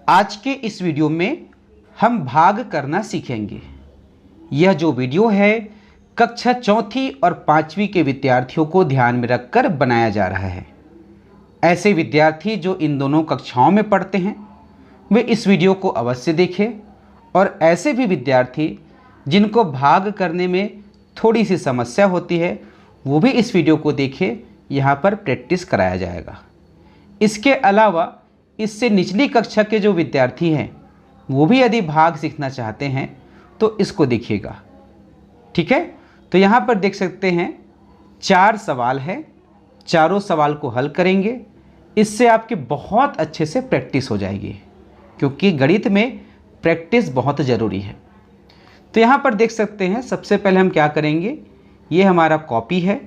आज के इस वीडियो में हम भाग करना सीखेंगे। यह जो वीडियो है कक्षा चौथी और पाँचवीं के विद्यार्थियों को ध्यान में रखकर बनाया जा रहा है। ऐसे विद्यार्थी जो इन दोनों कक्षाओं में पढ़ते हैं वे इस वीडियो को अवश्य देखें, और ऐसे भी विद्यार्थी जिनको भाग करने में थोड़ी सी समस्या होती है वो भी इस वीडियो को देखें। यहाँ पर प्रैक्टिस कराया जाएगा। इसके अलावा इससे निचली कक्षा के जो विद्यार्थी हैं वो भी यदि भाग सीखना चाहते हैं तो इसको देखिएगा। ठीक है, तो यहाँ पर देख सकते हैं 4 सवाल है। चारों सवाल को हल करेंगे, इससे आपकी बहुत अच्छे से प्रैक्टिस हो जाएगी, क्योंकि गणित में प्रैक्टिस बहुत ज़रूरी है। तो यहाँ पर देख सकते हैं सबसे पहले हम क्या करेंगे, ये हमारा कॉपी है।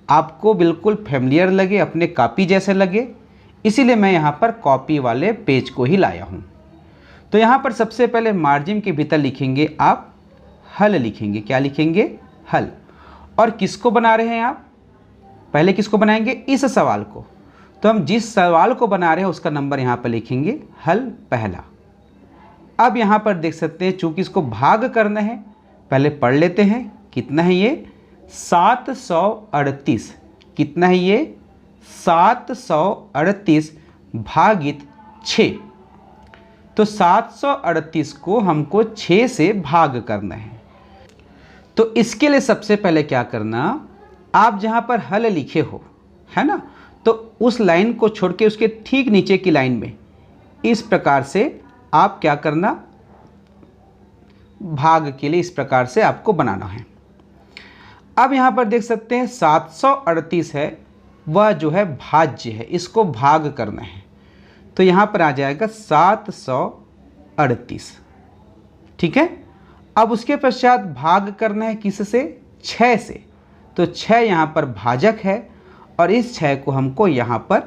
आपको बिल्कुल फैमिलियर लगे, अपने कॉपी जैसे लगे, इसीलिए मैं यहाँ पर कॉपी वाले पेज को ही लाया हूँ। तो यहाँ पर सबसे पहले मार्जिन के भीतर लिखेंगे आप हल लिखेंगे। क्या लिखेंगे? हल। और किसको बना रहे हैं आप? पहले किसको बनाएंगे? इस सवाल को। तो हम जिस सवाल को बना रहे हैं उसका नंबर यहाँ पर लिखेंगे हल पहला। अब यहाँ पर देख सकते हैं चूँकि इसको भाग करना है, पहले पढ़ लेते हैं। कितना है ये? 738। कितना है ये? 738 भागित 6। तो 738 को हमको 6 से भाग करना है। तो इसके लिए सबसे पहले क्या करना, आप जहाँ पर हल लिखे हो है ना, तो उस लाइन को छोड़ के उसके ठीक नीचे की लाइन में इस प्रकार से आप क्या करना, भाग के लिए इस प्रकार से आपको बनाना है। अब यहाँ पर देख सकते हैं 738 है, वह जो है भाज्य है, इसको भाग करना है। तो यहाँ पर आ जाएगा 738। ठीक है, अब उसके पश्चात भाग करना है किससे? 6 से। तो 6 यहाँ पर भाजक है और इस 6 को हमको यहाँ पर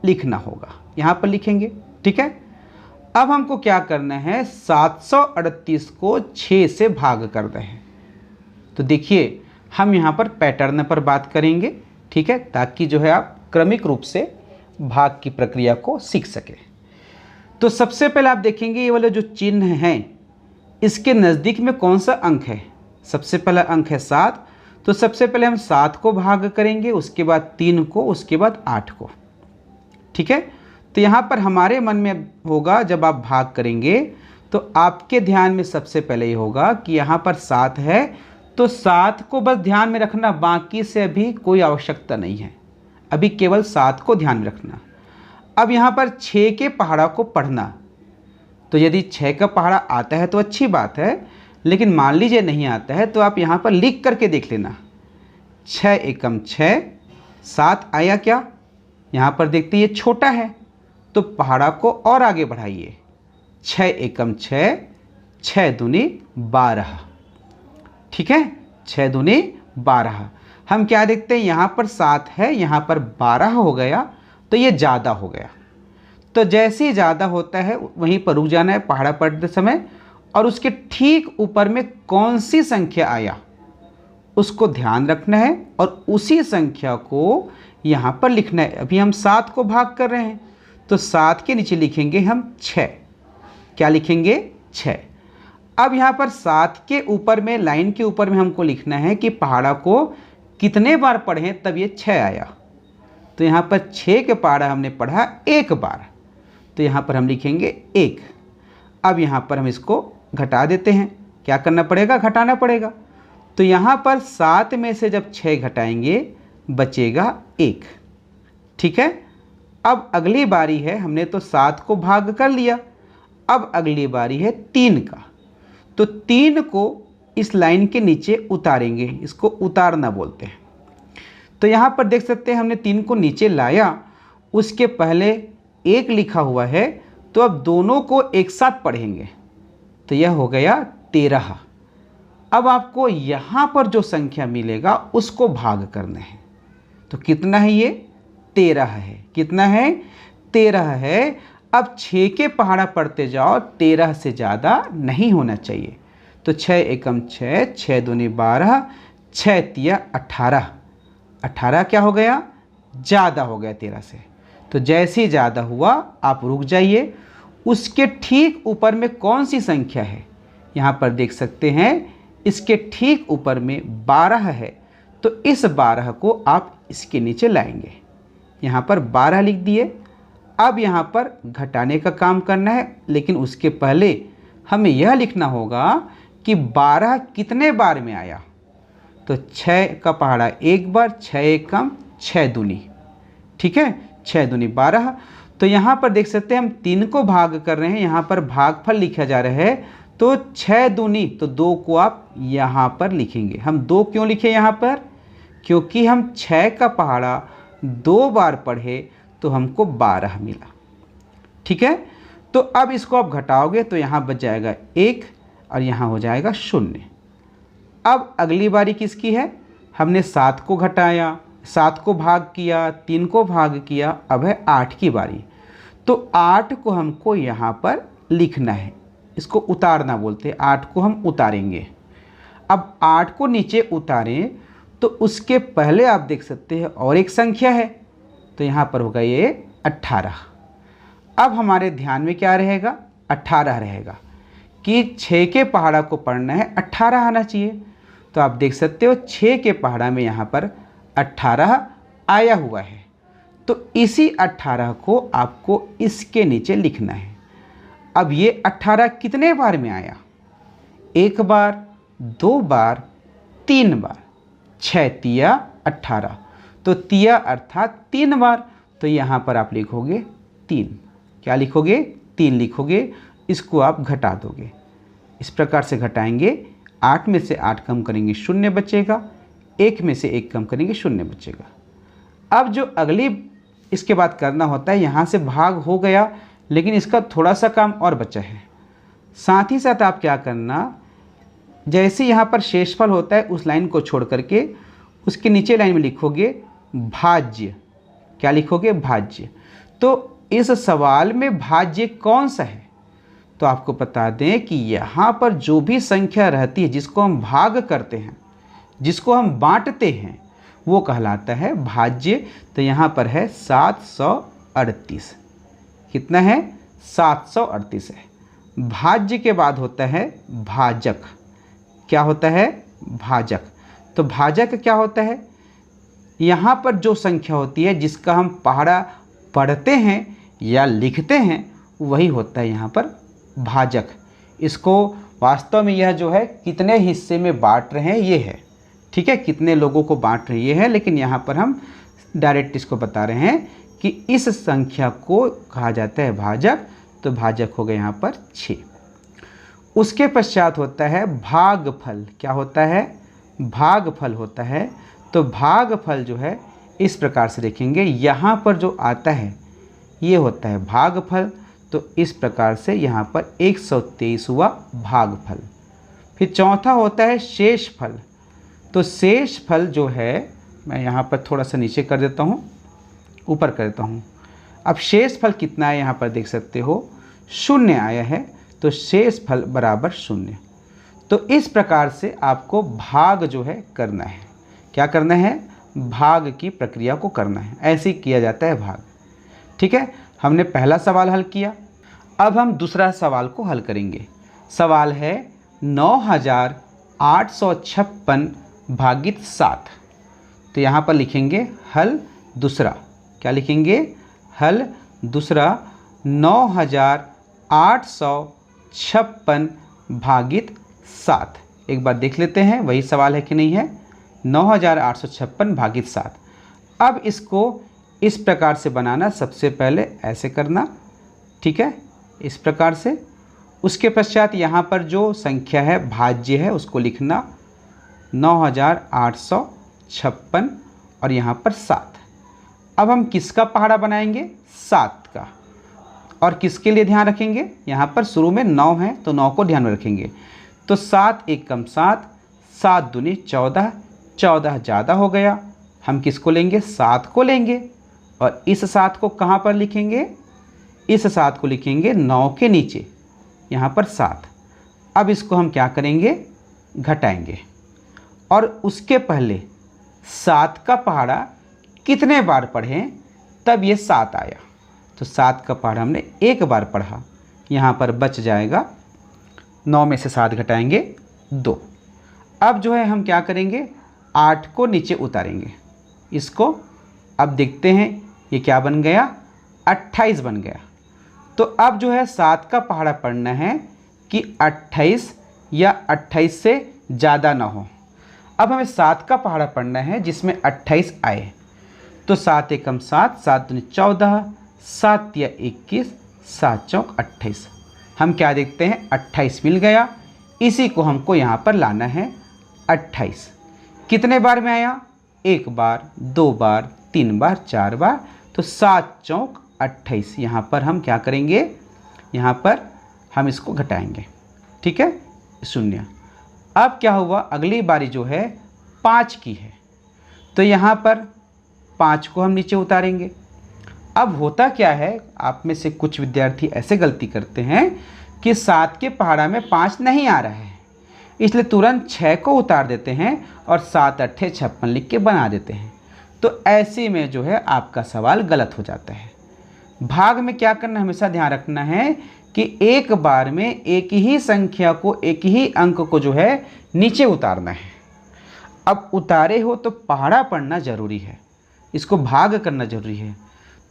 लिखना होगा। यहाँ पर लिखेंगे। ठीक है, अब हमको क्या करना है, 738 को 6 से भाग करना है। तो देखिए हम यहाँ पर पैटर्न पर बात करेंगे। ठीक है, ताकि जो है आप क्रमिक रूप से भाग की प्रक्रिया को सीख सकें। तो सबसे पहले आप देखेंगे ये वाले जो चिन्ह हैं इसके नज़दीक में कौन सा अंक है? सबसे पहला अंक है 7। तो सबसे पहले हम 7 को भाग करेंगे, उसके बाद 3 को, उसके बाद 8 को। ठीक है, तो यहाँ पर हमारे मन में होगा जब आप भाग करेंगे तो आपके ध्यान में सबसे पहले ये होगा कि यहाँ पर 7 है, तो 7 को बस ध्यान में रखना, बाकी से अभी कोई आवश्यकता नहीं है। अभी केवल 7 को ध्यान में रखना। अब यहाँ पर 6 के पहाड़ा को पढ़ना। तो यदि 6 का पहाड़ा आता है तो अच्छी बात है, लेकिन मान लीजिए नहीं आता है तो आप यहाँ पर लिख करके देख लेना। 6 एकम 6, 7 आया क्या? यहाँ पर देखते हैं ये छोटा है तो पहाड़ा को और आगे बढ़ाइए। 6 एकम 6, 6 दूनी 12। ठीक है, 6 दूनी 12। हम क्या देखते हैं, यहाँ पर 7 है, यहाँ पर 12 हो गया, तो ये ज़्यादा हो गया। तो जैसे ही ज़्यादा होता है वहीं पर रुक जाना है पहाड़ा पढ़ते समय, और उसके ठीक ऊपर में कौन सी संख्या आया उसको ध्यान रखना है और उसी संख्या को यहाँ पर लिखना है। अभी हम 7 को भाग कर रहे हैं तो 7 के नीचे लिखेंगे हम 6। क्या लिखेंगे? 6। अब यहाँ पर 7 के ऊपर में, लाइन के ऊपर में हमको लिखना है कि पहाड़ा को कितने बार पढ़ें तब ये 6 आया। तो यहाँ पर 6 के पहाड़ा हमने पढ़ा 1 बार, तो यहाँ पर हम लिखेंगे 1। अब यहाँ पर हम इसको घटा देते हैं। क्या करना पड़ेगा? घटाना पड़ेगा। तो यहाँ पर 7 में से जब 6 घटाएंगे बचेगा 1। ठीक है, अब अगली बारी है, हमने तो 7 को भाग कर लिया, अब अगली बारी है 3 का। तो 3 को इस लाइन के नीचे उतारेंगे, इसको उतारना बोलते हैं। तो यहाँ पर देख सकते हैं हमने 3 को नीचे लाया, उसके पहले 1 लिखा हुआ है, तो अब दोनों को एक साथ पढ़ेंगे, तो यह हो गया 13। अब आपको यहाँ पर जो संख्या मिलेगा उसको भाग करना है। तो कितना है ये? 13 है। कितना है? 13 है। अब 6 के पहाड़ा पढ़ते जाओ, 13 से ज़्यादा नहीं होना चाहिए। तो 6 एकम 6, 6 दूनी 12, 6 तिया 18। 18 क्या हो गया? ज़्यादा हो गया 13 से। तो जैसे ही ज़्यादा हुआ आप रुक जाइए, उसके ठीक ऊपर में कौन सी संख्या है? यहाँ पर देख सकते हैं इसके ठीक ऊपर में 12 है, तो इस 12 को आप इसके नीचे लाएंगे। यहाँ पर 12 लिख दिए। अब यहाँ पर घटाने का काम करना है, लेकिन उसके पहले हमें यह लिखना होगा कि 12 कितने बार में आया। तो 6 का पहाड़ा एक बार, 6 एक कम 6 दूनी, ठीक है, 6 दूनी 12। तो यहाँ पर देख सकते हैं हम 3 को भाग कर रहे हैं, यहाँ पर भागफल लिखा जा रहा है, तो 6 दूनी तो 2 को आप यहाँ पर लिखेंगे। हम 2 क्यों लिखे यहाँ पर? क्योंकि हम 6 का पहाड़ा 2 बार पढ़े तो हमको 12 मिला, ठीक है। तो अब इसको आप घटाओगे तो यहाँ बच जाएगा 1 और यहाँ हो जाएगा 0। अब अगली बारी किसकी है? हमने 7 को घटाया, 7 को भाग किया, 3 को भाग किया, अब है 8 की बारी। तो 8 को हमको यहाँ पर लिखना है, इसको उतारना बोलते हैं, 8 को हम उतारेंगे। अब 8 को नीचे उतारें तो उसके पहले आप देख सकते हैं और एक संख्या है, तो यहाँ पर होगा ये 18। अब हमारे ध्यान में क्या रहेगा? 18 रहेगा कि 6 के पहाड़ा को पढ़ना है, 18 आना चाहिए। तो आप देख सकते हो 6 के पहाड़ा में यहाँ पर 18 आया हुआ है, तो इसी 18 को आपको इसके नीचे लिखना है। अब ये 18 कितने बार में आया? 1 बार, 2 बार, 3 बार, 6 तिया 18, तो तिया अर्थात 3 बार। तो यहाँ पर आप लिखोगे 3। क्या लिखोगे? 3 लिखोगे। इसको आप घटा दोगे, इस प्रकार से घटाएंगे। 8 में से 8 कम करेंगे 0 बचेगा, 1 में से 1 कम करेंगे 0 बचेगा। अब जो अगली इसके बाद करना होता है, यहाँ से भाग हो गया, लेकिन इसका थोड़ा सा काम और बचा है। साथ ही साथ आप क्या करना, जैसे यहाँ पर शेषफल होता है उस लाइन को छोड़ करके उसके नीचे लाइन में लिखोगे भाज्य। क्या लिखोगे? भाज्य। तो इस सवाल में भाज्य कौन सा है? तो आपको बता दें कि यहाँ पर जो भी संख्या रहती है जिसको हम भाग करते हैं, जिसको हम बांटते हैं, वो कहलाता है भाज्य। तो यहाँ पर है 738। कितना है? 738 है। भाज्य के बाद होता है भाजक। क्या होता है? भाजक। तो भाजक क्या होता है? यहाँ पर जो संख्या होती है जिसका हम पहाड़ा पढ़ते हैं या लिखते हैं, वही होता है यहाँ पर भाजक। इसको वास्तव में यह जो है कितने हिस्से में बांट रहे हैं ये है, ठीक है, कितने लोगों को बांट रहे हैं, लेकिन यहाँ पर हम डायरेक्ट इसको बता रहे हैं कि इस संख्या को कहा जाता है भाजक। तो भाजक हो गया यहाँ पर 6। उसके पश्चात होता है भागफल। क्या होता है? भागफल होता है। तो भागफल जो है इस प्रकार से देखेंगे, यहाँ पर जो आता है ये होता है भागफल। तो इस प्रकार से यहाँ पर 123 हुआ भागफल। फिर चौथा होता है शेषफल। तो शेषफल जो है, मैं यहाँ पर थोड़ा सा नीचे कर देता हूँ, ऊपर कर देता हूँ। अब शेषफल कितना है यहाँ पर देख सकते हो, 0 आया है, तो शेषफल बराबर 0। तो इस प्रकार से आपको भाग जो है करना है। क्या करना है? भाग की प्रक्रिया को करना है। ऐसे ही किया जाता है भाग, ठीक है। हमने पहला सवाल हल किया, अब हम दूसरा सवाल को हल करेंगे। सवाल है 9856 भागित 7। तो यहाँ पर लिखेंगे हल दूसरा। क्या लिखेंगे? हल दूसरा 9856 भागित 7। एक बार देख लेते हैं वही सवाल है कि नहीं है। 9856 भागित 7। अब इसको इस प्रकार से बनाना, सबसे पहले ऐसे करना, ठीक है, इस प्रकार से। उसके पश्चात यहाँ पर जो संख्या है भाज्य है उसको लिखना 9856 और यहाँ पर 7। अब हम किसका पहाड़ा बनाएंगे? 7 का। और किसके लिए ध्यान रखेंगे? यहाँ पर शुरू में 9 है तो 9 को ध्यान में रखेंगे। तो 7 एक कम 7, 7 दूनी 14, 14 ज़्यादा हो गया। हम किसको लेंगे? 7 को लेंगे। और इस 7 को कहाँ पर लिखेंगे? इस 7 को लिखेंगे 9 के नीचे, यहाँ पर 7। अब इसको हम क्या करेंगे? घटाएंगे। और उसके पहले 7 का पहाड़ा कितने बार पढ़ें तब ये 7 आया? तो 7 का पहाड़ा हमने 1 बार पढ़ा, यहाँ पर बच जाएगा 9 में से 7 घटाएंगे 2। अब जो है हम क्या करेंगे, 8 को नीचे उतारेंगे इसको। अब देखते हैं ये क्या बन गया, 28 बन गया। तो अब जो है 7 का पहाड़ा पढ़ना है कि 28 या 28 से ज़्यादा ना हो। अब हमें 7 का पहाड़ा पढ़ना है जिसमें 28 आए। तो 7 एकम 7, 7 दूनी 14, 7 या 21, 7 चौक 28। हम क्या देखते हैं, 28 मिल गया। इसी को हमको यहाँ पर लाना है 28। कितने बार में आया, 1 बार, 2 बार, 3 बार, 4 बार। तो 7 चौक 28। यहाँ पर हम क्या करेंगे, यहाँ पर हम इसको घटाएंगे, ठीक है, 0। अब क्या हुआ, अगली बारी जो है 5 की है। तो यहाँ पर 5 को हम नीचे उतारेंगे। अब होता क्या है, आप में से कुछ विद्यार्थी ऐसे गलती करते हैं कि 7 के पहाड़ा में 5 नहीं आ रहा है, इसलिए तुरंत 6 को उतार देते हैं और 7 8 56 लिख के बना देते हैं। तो ऐसे में जो है आपका सवाल गलत हो जाता है। भाग में क्या करना, हमेशा ध्यान रखना है कि एक बार में एक ही संख्या को, एक ही अंक को जो है नीचे उतारना है। अब उतारे हो तो पहाड़ा पढ़ना ज़रूरी है, इसको भाग करना ज़रूरी है।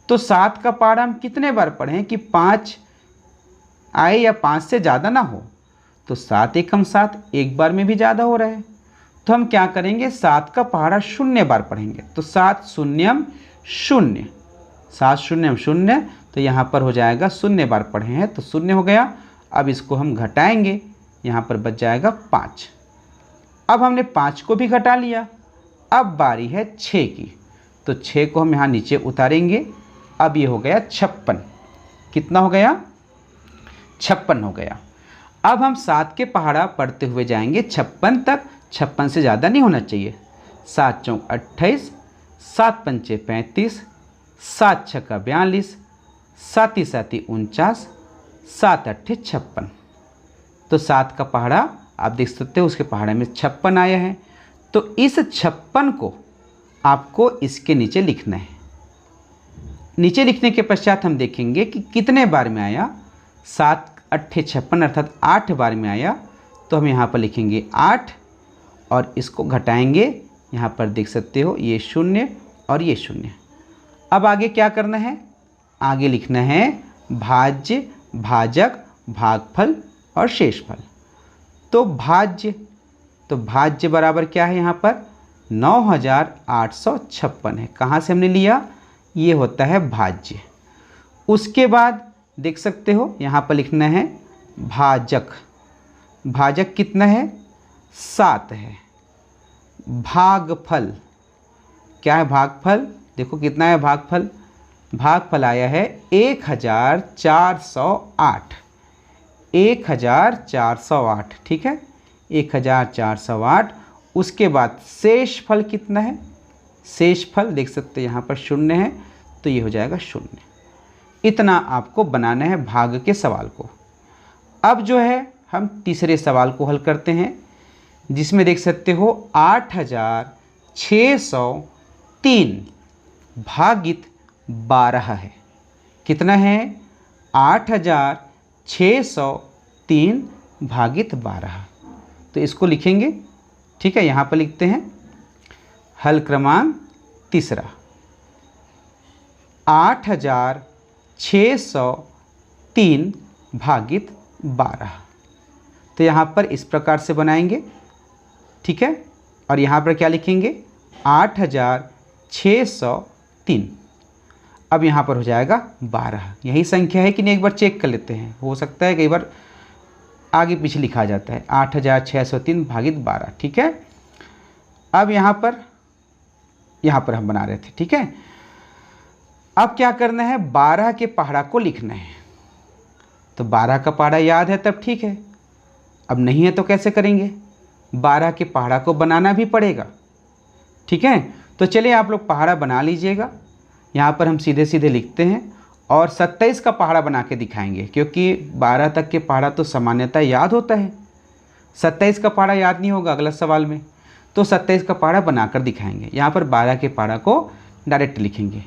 तो 7 का पहाड़ा हम कितने बार पढ़ें कि 5 आए या 5 से ज़्यादा ना हो। तो 7 एकम 7, एक बार में भी ज़्यादा हो रहा है। तो हम क्या करेंगे, 7 का पहाड़ा 0 बार पढ़ेंगे। तो 7 शून्यम 0, 7 शून्यम 0। तो यहाँ पर हो जाएगा 0 बार पढ़े हैं तो 0 हो गया। अब इसको हम घटाएंगे, यहाँ पर बच जाएगा 5। अब हमने 5 को भी घटा लिया। अब बारी है 6 की। तो 6 को हम यहाँ नीचे उतारेंगे। अब ये हो गया 56। कितना हो गया, 56 हो गया। अब हम 7 के पहाड़ा पढ़ते हुए जाएंगे 56 तक। 56 से ज़्यादा नहीं होना चाहिए। 7 चौक 28, 7 पंचे 35, 7 छक्का 42, 7 7 49, 7 8 56। तो 7 का पहाड़ा आप देख सकते हो, उसके पहाड़े में 56 आया है। तो इस 56 को आपको इसके नीचे लिखना है। नीचे लिखने के पश्चात हम देखेंगे कि कितने बार में आया। 7 8 56 अर्थात 8 बार में आया। तो हम यहाँ पर लिखेंगे 8 और इसको घटाएंगे। यहाँ पर देख सकते हो ये 0 और ये 0। अब आगे क्या करना है, आगे लिखना है भाज्य, भाजक, भागफल और शेषफल। तो भाज्य बराबर क्या है, यहाँ पर 9856 है। कहाँ से हमने लिया, ये होता है भाज्य। उसके बाद देख सकते हो यहाँ पर लिखना है भाजक। भाजक कितना है, 7 है। भागफल क्या है, भागफल देखो कितना है भागफल। भागफल आया है 1408। 1408, ठीक है, 1408। उसके बाद शेषफल कितना है, शेषफल देख सकते हैं यहाँ पर 0 है। तो ये हो जाएगा 0। इतना आपको बनाना है भाग के सवाल को। अब जो है हम तीसरे सवाल को हल करते हैं, जिसमें देख सकते हो 8603 भागित 12 है। कितना है, 8603 भागित 12। तो इसको लिखेंगे, ठीक है। यहाँ पर लिखते हैं हल क्रमांक तीसरा, 8603 भागित 12। तो यहाँ पर इस प्रकार से बनाएंगे, ठीक है। और यहाँ पर क्या लिखेंगे, 8603। अब यहाँ पर हो जाएगा 12। यही संख्या है कि नहीं, एक बार चेक कर लेते हैं। हो सकता है कई बार आगे पीछे लिखा जाता है। 8603 भागित 12, ठीक है। अब यहाँ पर हम बना रहे थे, ठीक है। अब क्या करना है, 12 के पहाड़ा को लिखना है। तो 12 का पहाड़ा याद है तब ठीक है, अब नहीं है तो कैसे करेंगे, 12 के पहाड़ा को बनाना भी पड़ेगा, ठीक है। तो चलिए आप लोग पहाड़ा बना लीजिएगा। यहाँ पर हम सीधे सीधे लिखते हैं और 27 का पहाड़ा बना के दिखाएंगे, क्योंकि 12 तक के पहाड़ा तो सामान्यतः याद होता है, 27 का पहाड़ा याद नहीं होगा अगला सवाल में। तो 27 का पहाड़ा बनाकर दिखाएंगे। यहाँ पर 12 के पहाड़ा को डायरेक्ट लिखेंगे।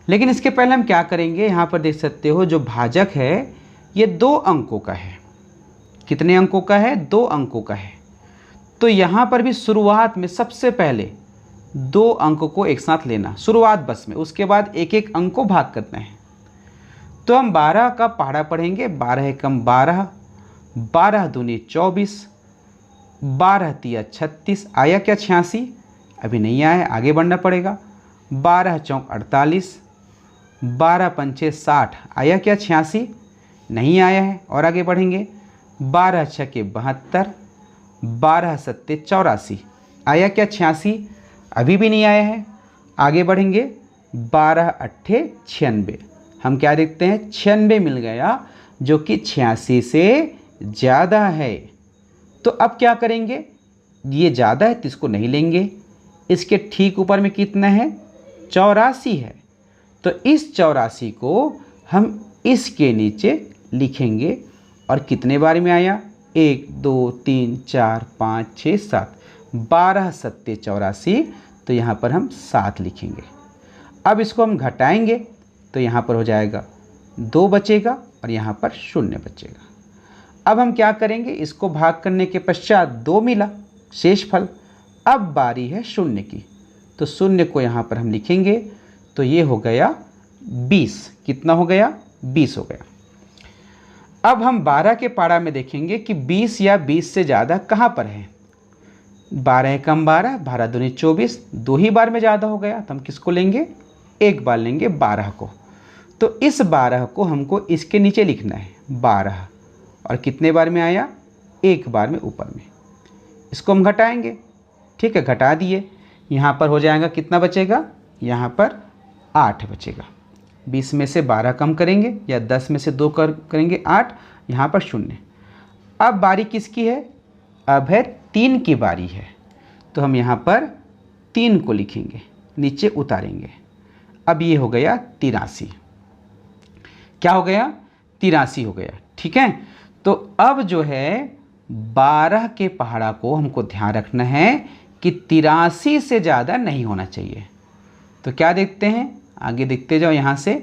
लेकिन इसके पहले हम क्या करेंगे, यहाँ पर देख सकते हो जो भाजक है ये 2 अंकों का है। कितने अंकों का है? 2 अंकों का है। तो यहाँ पर भी शुरुआत में सबसे पहले 2 अंकों को एक साथ लेना, शुरुआत बस में, उसके बाद एक एक अंक को भाग करना है। तो हम 12 का पहाड़ा पढ़ेंगे। 12 एकम 12, 12 दूनी 24, 12 तिया 36। आया क्या 86? अभी नहीं आया है, आगे बढ़ना पड़ेगा। 12 चौक 48, 12 पंचे 60। आया क्या 86? नहीं आया है, और आगे बढ़ेंगे। 12 छके 72, 12 सत्ते 84। आया क्या 86? अभी भी नहीं आया है, आगे बढ़ेंगे। 12 अट्ठे 96। हम क्या देखते हैं? 96 मिल गया, जो कि 86 से ज़्यादा है। तो अब क्या करेंगे? ये ज़्यादा है तो इसको नहीं लेंगे। इसके ठीक ऊपर में कितना है? 84 है। तो इस 84 को हम इसके नीचे लिखेंगे। और कितने बार में आया? 1 2 3 4 5 6 7, 12 सत्ते 84। तो यहाँ पर हम 7 लिखेंगे। अब इसको हम घटाएंगे तो यहाँ पर हो जाएगा 2 बचेगा और यहाँ पर 0 बचेगा। अब हम क्या करेंगे? इसको भाग करने के पश्चात 2 मिला शेषफल। अब बारी है 0 की, तो 0 को यहाँ पर हम लिखेंगे। तो ये हो गया 20। कितना हो गया? 20 हो गया। अब हम 12 के पारा में देखेंगे कि 20 या 20 से ज़्यादा कहाँ पर है। 12 एकम 12, 12 दूनी 24, 2 ही बार में ज़्यादा हो गया, तो हम किसको लेंगे? एक बार लेंगे 12 को। तो इस 12 को हमको इसके नीचे लिखना है 12। और कितने बार में आया? एक बार में ऊपर में। इसको हम घटाएंगे। ठीक है, घटा दिए। यहाँ पर हो जाएगा, कितना बचेगा? यहाँ पर 8 बचेगा। 20 में से 12 कम करेंगे या 10 में से 2 करेंगे 8, यहाँ पर 0। अब बारी किसकी है? अब है 3 की बारी है। तो हम यहाँ पर 3 को लिखेंगे, नीचे उतारेंगे। अब ये हो गया 83। क्या हो गया? 83 हो गया। ठीक है, तो अब जो है 12 के पहाड़ा को हमको ध्यान रखना है कि 83 से ज़्यादा नहीं होना चाहिए। तो क्या देखते हैं? आगे देखते जाओ। यहाँ से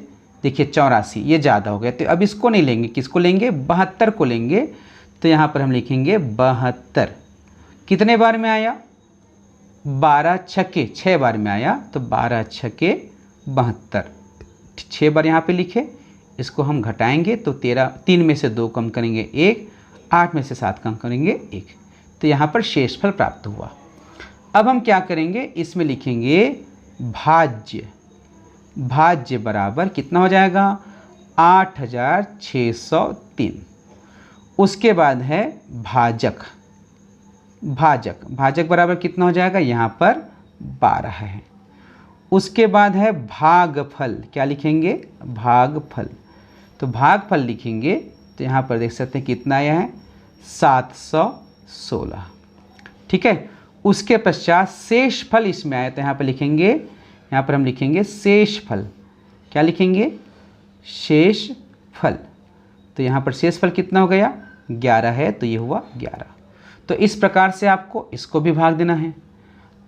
देखिए 84, ये ज़्यादा हो गया, तो अब इसको नहीं लेंगे। किसको लेंगे? 72 को लेंगे। तो यहाँ पर हम लिखेंगे 72। कितने बार में आया? 12 छक्के 6 बार में आया, तो 12 छक्के 72। 6 बार यहाँ पे लिखे। इसको हम घटाएंगे तो 3 में से 2 कम करेंगे 1, 8 में से 7 कम करेंगे 1। तो यहाँ पर शेषफल प्राप्त हुआ। अब हम क्या करेंगे? इसमें लिखेंगे भाज्य। भाज्य बराबर कितना हो जाएगा? 8603। उसके बाद है भाजक। भाजक, भाजक बराबर कितना हो जाएगा? यहाँ पर 12 है। उसके बाद है भागफल। क्या लिखेंगे? भागफल। तो भागफल लिखेंगे तो यहाँ पर देख सकते हैं कितना आया है? 716। ठीक है, उसके पश्चात शेषफल इसमें आया, तो यहाँ पर लिखेंगे, यहाँ पर हम लिखेंगे शेषफल। क्या लिखेंगे? शेषफल। तो यहाँ पर शेषफल कितना हो गया? 11 है, तो ये हुआ 11। तो इस प्रकार से आपको इसको भी भाग देना है।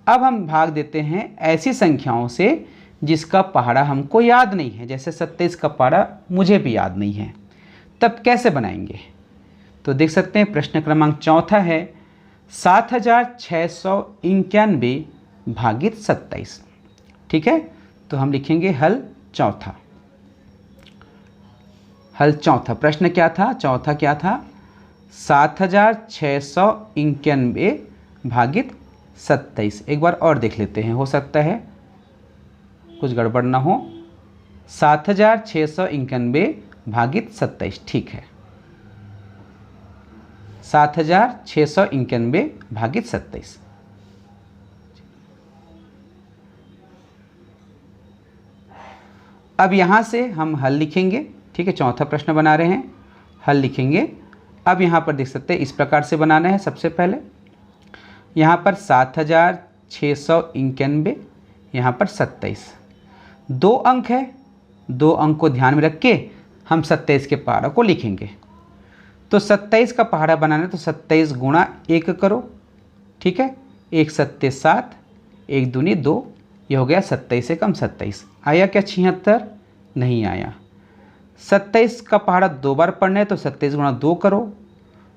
अब हम भाग देते हैं ऐसी संख्याओं से जिसका पहाड़ा हमको याद नहीं है। जैसे 27 का पहाड़ा मुझे भी याद नहीं है, तब कैसे बनाएंगे? तो देख सकते हैं प्रश्न क्रमांक 4 है 7691 भागित 27। ठीक है, तो हम लिखेंगे हल चौथा। हल चौथा। प्रश्न क्या था? चौथा क्या था? 7691 भागित 27। एक बार और देख लेते हैं, हो सकता है कुछ गड़बड़ ना हो। 7691 भागित 27। ठीक है, 7691 भागित 27। अब यहाँ से हम हल लिखेंगे। ठीक है, चौथा प्रश्न बना रहे हैं, हल लिखेंगे। अब यहाँ पर देख सकते हैं इस प्रकार से बनाना है। सबसे पहले यहाँ पर 7691, यहाँ पर 27। 2 अंक है, 2 अंक को ध्यान में रख के हम 27 के पहाड़ा को लिखेंगे। तो 27 का पहाड़ा बनाना है तो 27 गुणा 1 करो। ठीक है, 1 सत्ते 7, 1 दूनी 2, ये हो गया 27 से कम 27। आया क्या 76? नहीं आया। 27 का पहाड़ा 2 बार पढ़ना है तो 27 गुणा 2 करो।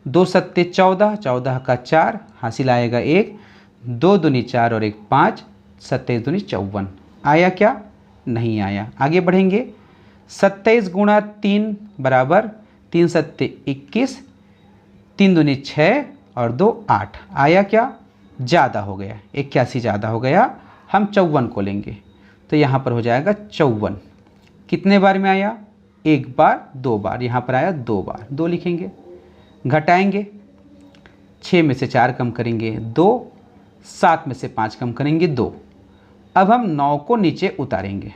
2 सत्ते 14, 14 का 4, हासिल आएगा 1, 2 दूनी 4 और 1 5, 27 दूनी 54। आया क्या? नहीं आया। आगे बढ़ेंगे। 27 गुणा 3 बराबर 3 सत्ते 21, 3 दूनी 6 और 2 8। आया क्या? ज़्यादा हो गया, 81 ज़्यादा हो गया। हम 54 को लेंगे तो यहाँ पर हो जाएगा 54। कितने बार में आया? 1 बार, 2 बार। यहाँ पर आया 2 बार, 2 लिखेंगे। घटाएंगे, 6 में से 4 कम करेंगे 2, 7 में से 5 कम करेंगे 2। अब हम 9 को नीचे उतारेंगे।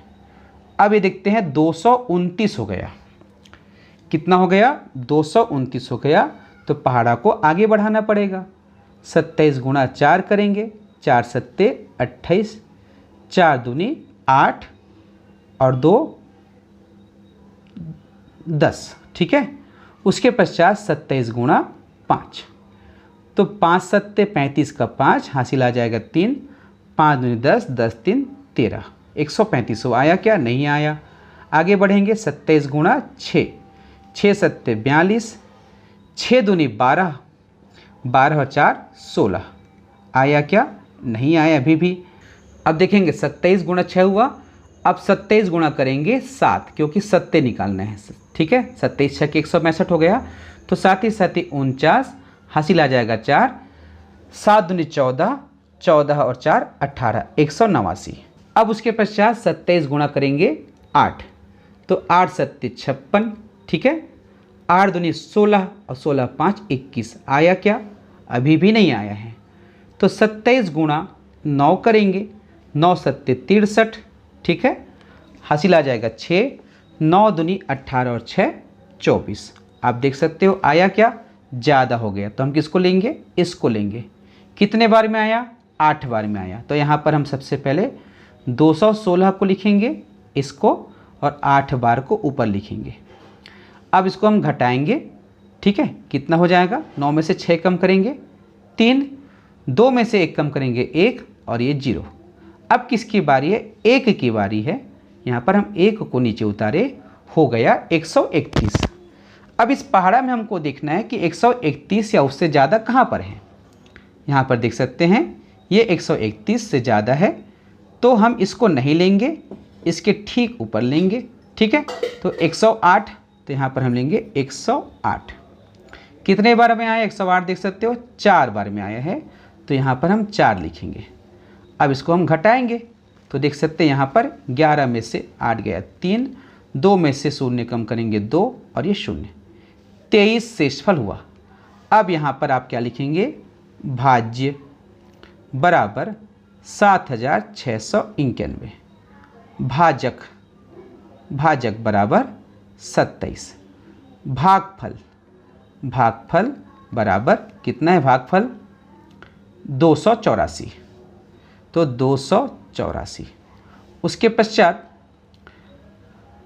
अब ये देखते हैं 229 हो गया। कितना हो गया? 229 हो गया। तो पहाड़ा को आगे बढ़ाना पड़ेगा। 27 गुणा 4 करेंगे, 4 सत्ते 28, 4 दूनी 8 और 2 10। ठीक है। उसके पश्चात 27 गुणा 5, तो 5 सत्ते 35 का 5, हासिल आ जाएगा 3, 5 दूनी 10, 10 3 13, 135 हो। आया क्या? नहीं आया। आगे बढ़ेंगे। 27 गुणा 6, 6 सत्ते 42, 6 दूनी 12, 12 और 4 16। आया क्या? नहीं आया अभी भी। अब देखेंगे 27 गुणा 6 हुआ। अब 27 गुणा करेंगे 7, क्योंकि सत्ते निकालना है। ठीक है। 27 6 के 162 हो गया। तो 7 ही 7 49, हासिल आ जाएगा 4, 7 दूनी 14, 14 और 4 18, 189। अब उसके पश्चात 27 गुणा करेंगे 8, तो 8 सत्ते 56। ठीक है। 8 दूनी 16 और 16 5 21। आया क्या? अभी भी नहीं आया है। तो 27 गुणा 9 करेंगे, 9 सत्ते 63। ठीक है। हासिल आ जाएगा 6, 9 दूनी 18 और 6 24। आप देख सकते हो आया क्या? ज़्यादा हो गया। तो हम किसको लेंगे? इसको लेंगे। कितने बार में आया? 8 बार में आया। तो यहाँ पर हम सबसे पहले 216 को लिखेंगे इसको, और 8 बार को ऊपर लिखेंगे। अब इसको हम घटाएंगे। ठीक है। कितना हो जाएगा? 9 में से 6 कम करेंगे 3, 2 में से 1 कम करेंगे 1 और ये 0। अब किसकी बारी है? 1 की बारी है। यहाँ पर हम 1 को नीचे उतारे, हो गया 131। अब इस पहाड़ा में हमको देखना है कि 131 या उससे ज़्यादा कहाँ पर है। यहाँ पर देख सकते हैं ये 131 से ज़्यादा है, तो हम इसको नहीं लेंगे, इसके ठीक ऊपर लेंगे। ठीक है। तो 108, तो यहाँ पर हम लेंगे 108। कितने बार में आया? 108 देख सकते हो 4 बार में आया है, तो यहाँ पर हम 4 लिखेंगे। अब इसको हम घटाएंगे तो देख सकते हैं यहाँ पर 11 में से 8 गया 3, 2 में से 0 कम करेंगे 2 और ये 0, 23 शेषफल हुआ। अब यहाँ पर आप क्या लिखेंगे? भाज्य बराबर 7691। भाजक, भाजक बराबर 27। भागफल, भागफल बराबर कितना है? भागफल 284, तो 284। उसके पश्चात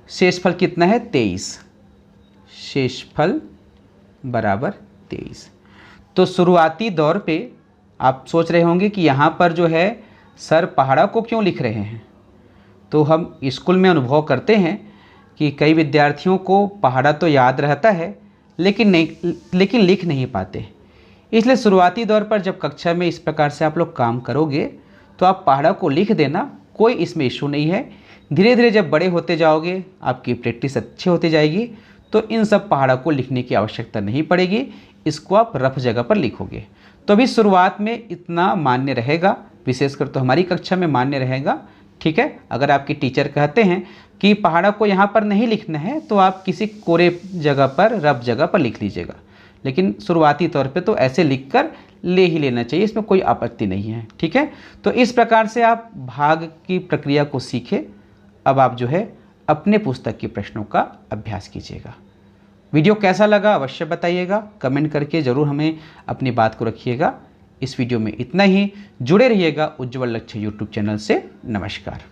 शेषफल कितना है? 23। शेषफल बराबर 23। तो शुरुआती दौर पे आप सोच रहे होंगे कि यहाँ पर जो है सर पहाड़ा को क्यों लिख रहे हैं। तो हम स्कूल में अनुभव करते हैं कि कई विद्यार्थियों को पहाड़ा तो याद रहता है लेकिन लिख नहीं पाते। इसलिए शुरुआती दौर पर जब कक्षा में इस प्रकार से आप लोग काम करोगे तो आप पहाड़ा को लिख देना, कोई इसमें इशू नहीं है। धीरे धीरे जब बड़े होते जाओगे, आपकी प्रैक्टिस अच्छी होती जाएगी, तो इन सब पहाड़ा को लिखने की आवश्यकता नहीं पड़ेगी। इसको आप रफ जगह पर लिखोगे। तो अभी शुरुआत में इतना मान्य रहेगा, विशेषकर तो हमारी कक्षा में मान्य रहेगा। ठीक है। अगर आपके टीचर कहते हैं कि पहाड़ा को यहाँ पर नहीं लिखना है, तो आप किसी कोरे जगह पर, रफ जगह पर लिख लीजिएगा। लेकिन शुरुआती तौर पे तो ऐसे लिखकर ले ही लेना चाहिए, इसमें कोई आपत्ति नहीं है। ठीक है। तो इस प्रकार से आप भाग की प्रक्रिया को सीखें। अब आप जो है अपने पुस्तक के प्रश्नों का अभ्यास कीजिएगा। वीडियो कैसा लगा अवश्य बताइएगा, कमेंट करके ज़रूर हमें अपनी बात को रखिएगा। इस वीडियो में इतना ही। जुड़े रहिएगा उज्ज्वल लक्ष्य यूट्यूब चैनल से। नमस्कार।